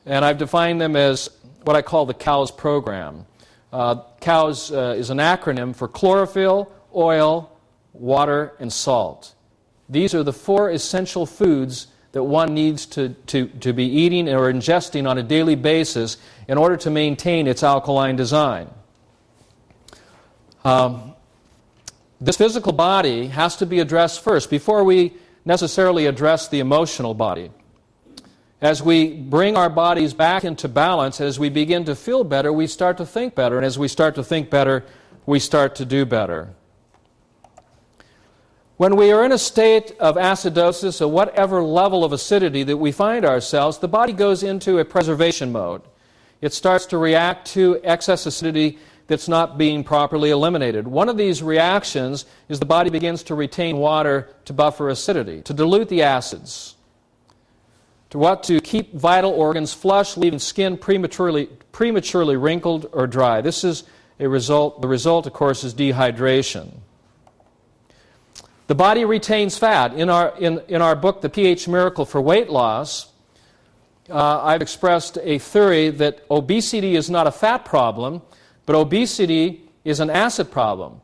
and I've defined them as what I call the COWS program. COWS is an acronym for chlorophyll, oil, water, and salt. These are the 4 essential foods that one needs to be eating or ingesting on a daily basis in order to maintain its alkaline design. This physical body has to be addressed first before we necessarily address the emotional body. As we bring our bodies back into balance, as we begin to feel better, we start to think better. And as we start to think better, we start to do better. When we are in a state of acidosis, or whatever level of acidity that we find ourselves, the body goes into a preservation mode. It starts to react to excess acidity that's not being properly eliminated. One of these reactions is the body begins to retain water to buffer acidity, to dilute the acids, to keep vital organs flush, leaving skin prematurely wrinkled or dry. This is the result, of course, is dehydration. The body retains fat. In our book, The pH Miracle for Weight Loss, I've expressed a theory that obesity is not a fat problem, but obesity is an acid problem.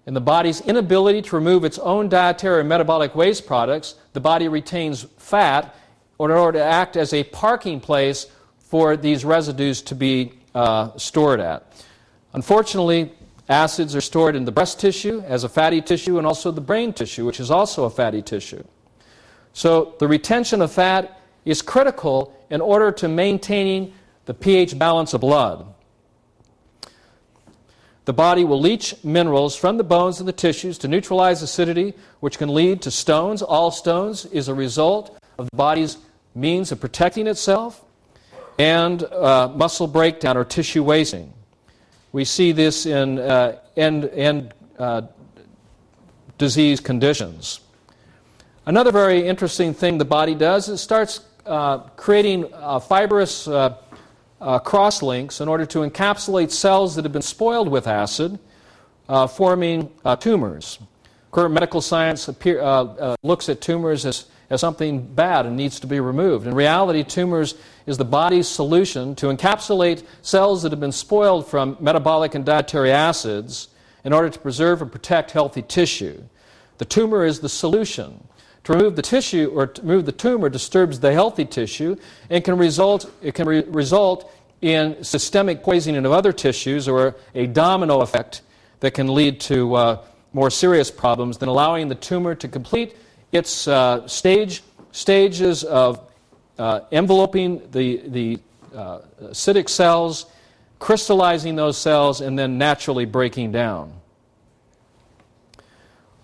In the body's inability to remove its own dietary or metabolic waste products, the body retains fat in order to act as a parking place for these residues to be stored at. Unfortunately, acids are stored in the breast tissue as a fatty tissue and also the brain tissue, which is also a fatty tissue. So the retention of fat is critical in order to maintaining the pH balance of blood. The body will leach minerals from the bones and the tissues to neutralize acidity, which can lead to stones. All stones is a result of the body's means of protecting itself, and muscle breakdown or tissue wasting. We see this in end disease conditions. Another very interesting thing the body does is it starts creating fibrous crosslinks in order to encapsulate cells that have been spoiled with acid, forming tumors. Current medical science looks at tumors as something bad and needs to be removed. In reality, tumors is the body's solution to encapsulate cells that have been spoiled from metabolic and dietary acids in order to preserve and protect healthy tissue. The tumor is the solution. To remove the tissue or to remove the tumor disturbs the healthy tissue and can result in systemic poisoning of other tissues or a domino effect that can lead to more serious problems than allowing the tumor to complete its stages of enveloping the acidic cells, crystallizing those cells, and then naturally breaking down.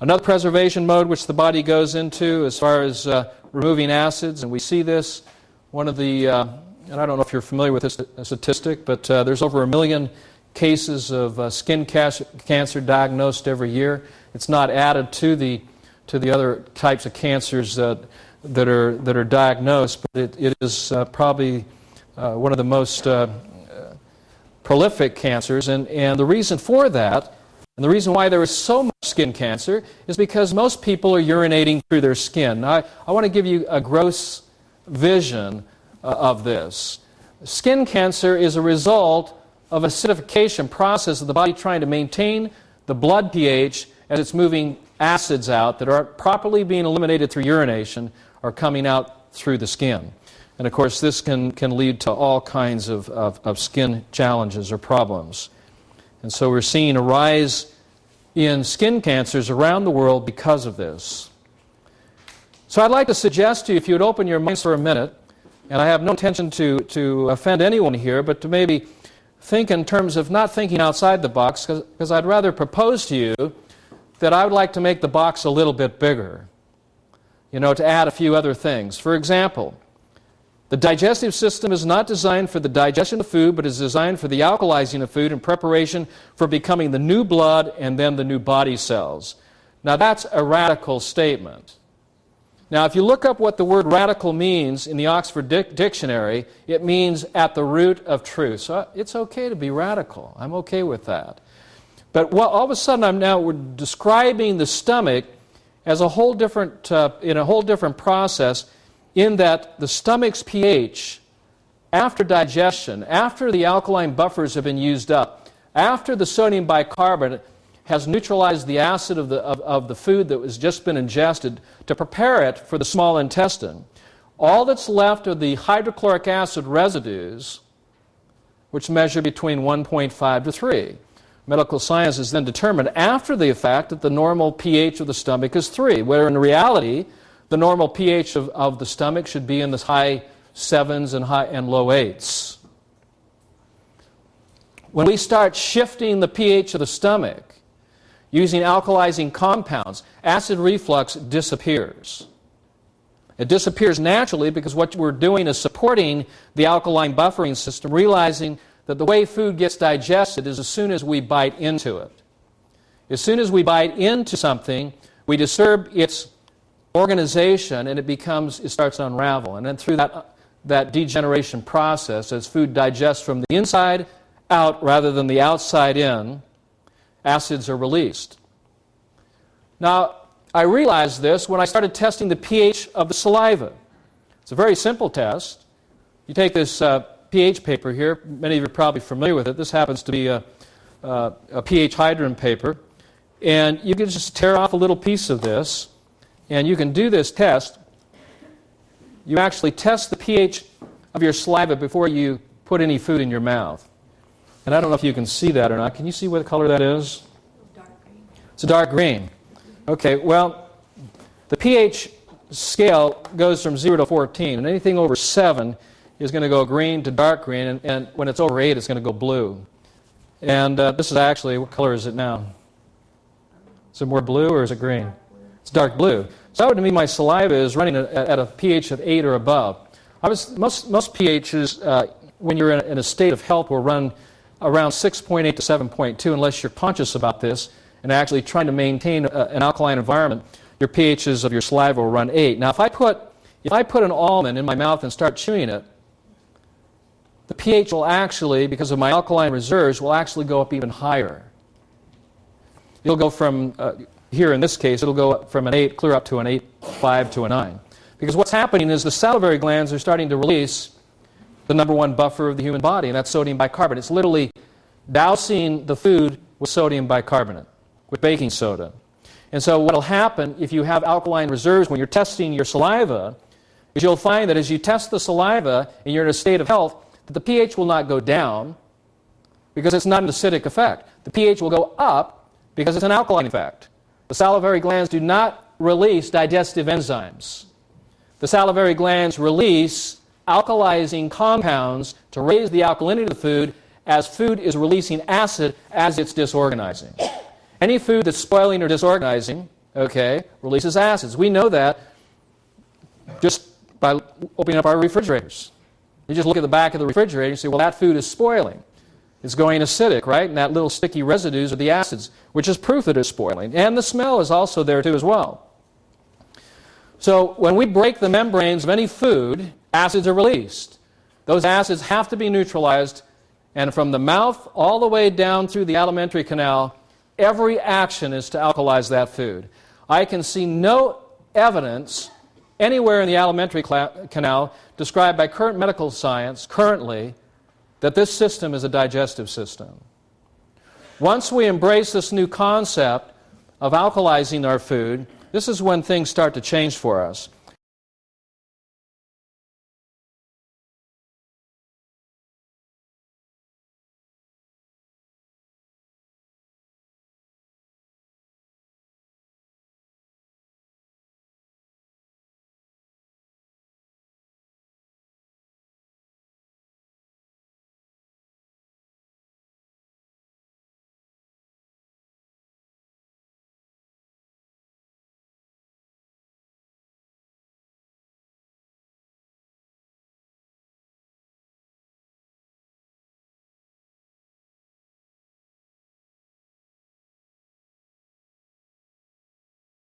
Another preservation mode which the body goes into as far as removing acids, and we see this, one of the, and I don't know if you're familiar with this statistic, but there's over 1 million cases of skin cancer diagnosed every year. It's not added to the other types of cancers that are diagnosed, but it is probably one of the most prolific cancers, and the reason for that, and the reason why there is so much skin cancer, is because most people are urinating through their skin. Now, I want to give you a gross vision of this. Skin cancer is a result of acidification process of the body trying to maintain the blood pH as it's moving acids out that aren't properly being eliminated through urination or coming out through the skin. And of course, this can lead to all kinds of skin challenges or problems. And so we're seeing a rise in skin cancers around the world because of this. So I'd like to suggest to you, if you would open your minds for a minute, and I have no intention to offend anyone here, but to maybe think in terms of not thinking outside the box, because I'd rather propose to you that I would like to make the box a little bit bigger, to add a few other things. For example, the digestive system is not designed for the digestion of food, but is designed for the alkalizing of food in preparation for becoming the new blood and then the new body cells. Now that's a radical statement. Now if you look up what the word radical means in the Oxford Dictionary, it means at the root of truth. So it's okay to be radical. I'm okay with that. But all of a sudden we're describing the stomach as a whole different, in a whole different process, in that the stomach's pH after digestion, after the alkaline buffers have been used up, after the sodium bicarbonate has neutralized the acid of the food that has just been ingested to prepare it for the small intestine, all that's left are the hydrochloric acid residues, which measure between 1.5 to 3. Medical science has then determined after the fact that the normal pH of the stomach is 3, where in reality the normal pH of the stomach should be in the high 7s and low 8s. When we start shifting the pH of the stomach using alkalizing compounds, acid reflux disappears. It disappears naturally because what we're doing is supporting the alkaline buffering system, realizing that the way food gets digested is as soon as we bite into it. As soon as we bite into something, we disturb its organization and it starts to unravel. And then through that degeneration process, as food digests from the inside out rather than the outside in, acids are released. Now, I realized this when I started testing the pH of the saliva. It's a very simple test. You take this pH paper here. Many of you are probably familiar with it. This happens to be a pH hydrant paper. And you can just tear off a little piece of this, and you can do this test. You actually test the pH of your saliva before you put any food in your mouth. And I don't know if you can see that or not. Can you see what color that is? Dark green. It's a dark green. Okay, well, the pH scale goes from 0 to 14, and anything over 7 is going to go green to dark green, and when it's over 8, it's going to go blue. And this is actually, what color is it now? Is it more blue or is it green? It's dark blue. So that would mean my saliva is running at a pH of 8 or above. Most pHs, when you're in a state of health, will run around 6.8 to 7.2 unless you're conscious about this and actually trying to maintain an alkaline environment. Your pHs of your saliva will run 8. Now, if I put an almond in my mouth and start chewing it, the pH will actually, because of my alkaline reserves, will actually go up even higher. It'll go from, here in this case, it'll go up from an 8, clear up to an 8.5 to a 9. Because what's happening is the salivary glands are starting to release the number one buffer of the human body, and that's sodium bicarbonate. It's literally dousing the food with sodium bicarbonate, with baking soda. And so what will happen if you have alkaline reserves when you're testing your saliva is you'll find that as you test the saliva and you're in a state of health, that the pH will not go down because it's not an acidic effect. The pH will go up because it's an alkaline effect. The salivary glands do not release digestive enzymes. The salivary glands release alkalizing compounds to raise the alkalinity of the food as food is releasing acid as it's disorganizing. Any food that's spoiling or disorganizing, releases acids. We know that just by opening up our refrigerators. You just look at the back of the refrigerator and say, well, that food is spoiling. It's going acidic, right? And that little sticky residues are the acids, which is proof that it's spoiling. And the smell is also there too as well. So when we break the membranes of any food, acids are released. Those acids have to be neutralized, and from the mouth all the way down through the alimentary canal, every action is to alkalize that food. I can see no evidence anywhere in the alimentary canal described by current medical science currently that this system is a digestive system. Once we embrace this new concept of alkalizing our food, this is when things start to change for us.